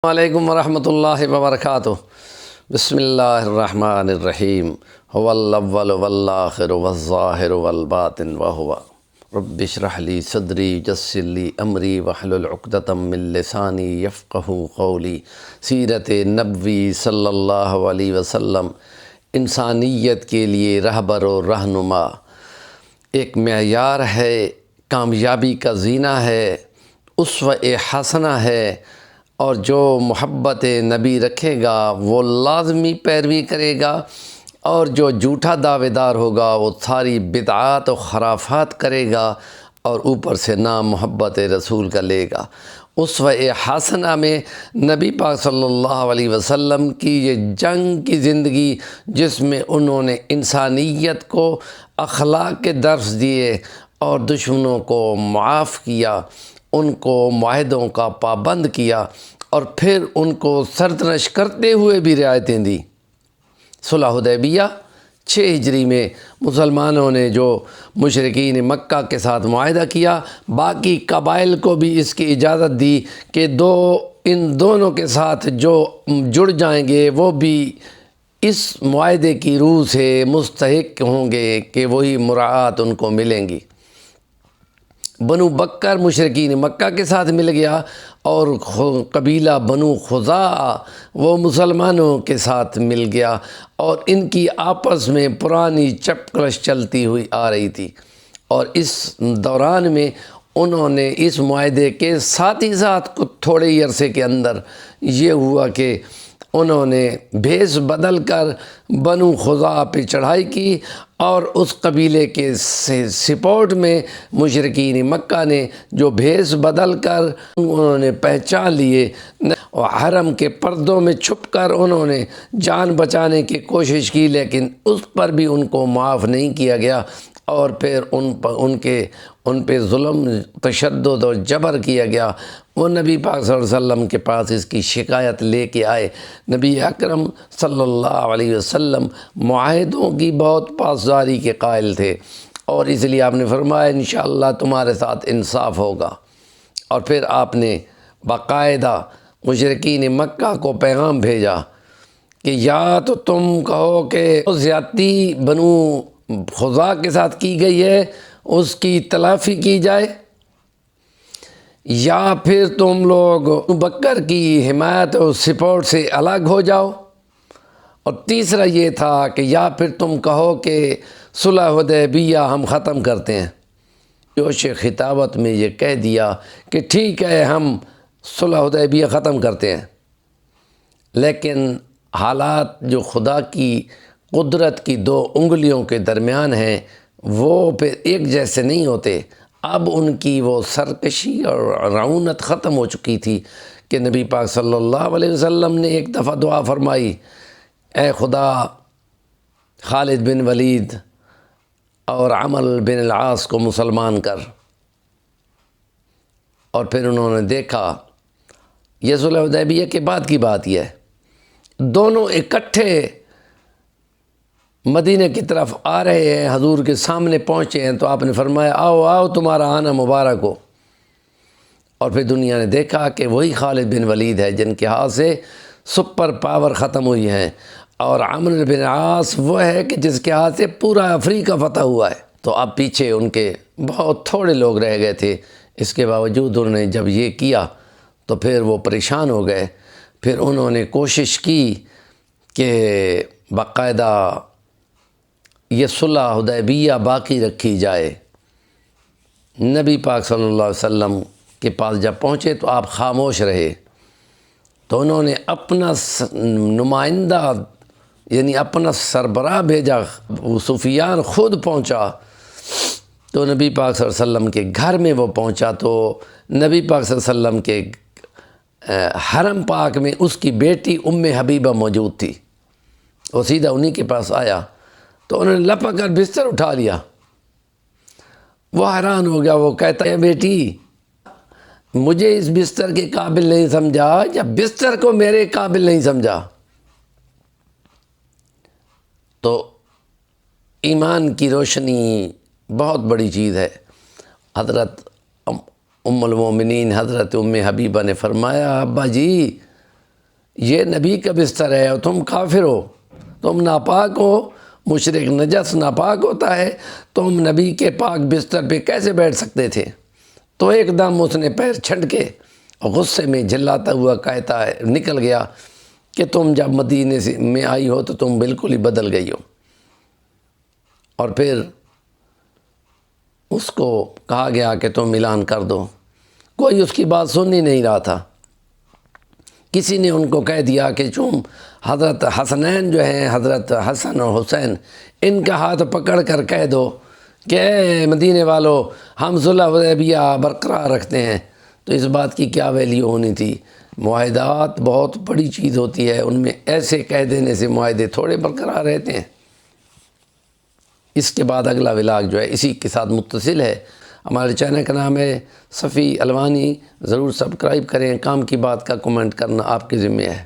علیکم ورحمۃ اللہ وبرکاتہ۔ بسم اللہ الرحمن الرحیم۔ هو الاول والآخر والظاہر والباطن وهو رب اشرح لی صدری یسر لی امری واحلل عقدۃ من لسانی یفقہوا قولی۔ سیرت نبوی صلی اللہ علیہ وسلم انسانیت کے لیے رہبر و رہنما، ایک معیار ہے، کامیابی کا زینہ ہے، اسوہ حسنہ ہے، اور جو محبت نبی رکھے گا وہ لازمی پیروی کرے گا، اور جو جھوٹا دعوے دار ہوگا وہ ساری بدعات و خرافات کرے گا اور اوپر سے نام محبت رسول کا لے گا۔ اسوہ حسنہ میں نبی پاک صلی اللہ علیہ وسلم کی یہ جنگ کی زندگی، جس میں انہوں نے انسانیت کو اخلاق کے درس دیے اور دشمنوں کو معاف کیا، ان کو معاہدوں کا پابند کیا، اور پھر ان کو سرزنش کرتے ہوئے بھی رعایتیں دی۔ صلح حدیبیہ 6 ہجری میں مسلمانوں نے جو مشرکین مکہ کے ساتھ معاہدہ کیا، باقی قبائل کو بھی اس کی اجازت دی کہ ان دونوں کے ساتھ جو جڑ جائیں گے وہ بھی اس معاہدے کی روح سے مستحق ہوں گے کہ وہی مراعات ان کو ملیں گی۔ بنو بکر مشرکین مکہ کے ساتھ مل گیا، اور قبیلہ بنو خزاعہ وہ مسلمانوں کے ساتھ مل گیا، اور ان کی آپس میں پرانی چپکلش چلتی ہوئی آ رہی تھی، اور اس دوران میں انہوں نے اس معاہدے کے ساتھ ہی ساتھ تھوڑے ہی عرصے کے اندر یہ ہوا کہ انہوں نے بھیس بدل کر بنو خزاعہ پہ چڑھائی کی، اور اس قبیلے کے سپورٹ میں مشرکین مکہ نے جو بھیس بدل کر انہوں نے پہچان لیے، اور حرم کے پردوں میں چھپ کر انہوں نے جان بچانے کی کوشش کی، لیکن اس پر بھی ان کو معاف نہیں کیا گیا، اور پھر ان پہ ظلم، تشدد اور جبر کیا گیا۔ وہ نبی پاک صلی اللہ علیہ وسلم کے پاس اس کی شکایت لے کے آئے۔ نبی اکرم صلی اللہ علیہ وسلم معاہدوں کی بہت پاسداری کے قائل تھے، اور اس لیے آپ نے فرمایا انشاءاللہ تمہارے ساتھ انصاف ہوگا، اور پھر آپ نے باقاعدہ مشرکین مکہ کو پیغام بھیجا کہ یا تو تم کہو کہ زیادتی بنو خزاعہ کے ساتھ کی گئی ہے، اس کی تلافی کی جائے، یا پھر تم لوگ بکر کی حمایت اور سپورٹ سے الگ ہو جاؤ، اور تیسرا یہ تھا کہ یا پھر تم کہو کہ صلح حدیبیہ ہم ختم کرتے ہیں۔ جوش خطابت میں یہ کہہ دیا کہ ٹھیک ہے ہم صلح حدیبیہ ختم کرتے ہیں، لیکن حالات جو خدا کی قدرت کی 2 انگلیوں کے درمیان ہیں وہ پھر ایک جیسے نہیں ہوتے۔ اب ان کی وہ سرکشی اور رعونت ختم ہو چکی تھی کہ نبی پاک صلی اللہ علیہ وسلم نے ایک دفعہ دعا فرمائی، اے خدا خالد بن ولید اور عمرو بن العاص کو مسلمان کر۔ اور پھر انہوں نے دیکھا، یہ صلح حدیبیہ کے بعد کی بات یہ ہے، دونوں اکٹھے مدینہ کی طرف آ رہے ہیں، حضور کے سامنے پہنچے ہیں، تو آپ نے فرمایا آؤ آؤ تمہارا آنا مبارک ہو۔ اور پھر دنیا نے دیکھا کہ وہی خالد بن ولید ہے جن کے ہاتھ سے سپر پاور ختم ہوئی ہیں، اور عمرو بن عاص وہ ہے کہ جس کے ہاتھ سے پورا افریقہ فتح ہوا ہے۔ تو اب پیچھے ان کے بہت تھوڑے لوگ رہ گئے تھے، اس کے باوجود انہوں نے جب یہ کیا تو پھر وہ پریشان ہو گئے۔ پھر انہوں نے کوشش کی کہ باقاعدہ یہ صلح حدیبیہ باقی رکھی جائے۔ نبی پاک صلی اللہ علیہ وسلم کے پاس جب پہنچے تو آپ خاموش رہے، تو انہوں نے اپنا نمائندہ یعنی اپنا سربراہ بھیجا، وہ سفیان خود پہنچا، تو نبی پاک صلی اللہ علیہ وسلم کے گھر میں وہ پہنچا، تو نبی پاک صلی اللہ علیہ وسلم کے حرم پاک میں اس کی بیٹی ام حبیبہ موجود تھی۔ وہ سیدھا انہی کے پاس آیا تو انہوں نے لپک کر بستر اٹھا لیا۔ وہ حیران ہو گیا، وہ کہتا ہے بیٹی مجھے اس بستر کے قابل نہیں سمجھا یا بستر کو میرے قابل نہیں سمجھا؟ تو ایمان کی روشنی بہت بڑی چیز ہے۔ حضرت ام المومنین حضرت ام حبیبہ نے فرمایا ابا جی یہ نبی کا بستر ہے اور تم کافر ہو، تم ناپاک ہو، مشرک نجس ناپاک ہوتا ہے، تم نبی کے پاک بستر پہ کیسے بیٹھ سکتے تھے؟ تو ایک دم اس نے پیر چھٹ کے غصے میں جھلاتا ہوا کہتا ہے نکل گیا کہ تم جب مدینے میں آئی ہو تو تم بالکل ہی بدل گئی ہو۔ اور پھر اس کو کہا گیا کہ تم اعلان کر دو، کوئی اس کی بات سن ہی نہیں رہا تھا۔ کسی نے ان کو کہہ دیا کہ تم حضرت حسنین جو ہیں، حضرت حسن اور حسین، ان کا ہاتھ پکڑ کر کہہ دو کہ اے مدینے والو، ہم صلح حدیبیہ برقرار رکھتے ہیں۔ تو اس بات کی کیا ویلیو ہونی تھی؟ معاہدات بہت بڑی چیز ہوتی ہے، ان میں ایسے کہہ دینے سے معاہدے تھوڑے برقرار رہتے ہیں۔ اس کے بعد اگلا ولاگ جو ہے اسی کے ساتھ متصل ہے۔ ہمارے چینل کا نام ہے صفی الوانی، ضرور سبسکرائب کریں۔ کام کی بات کا کمنٹ کرنا آپ کے ذمہ ہے۔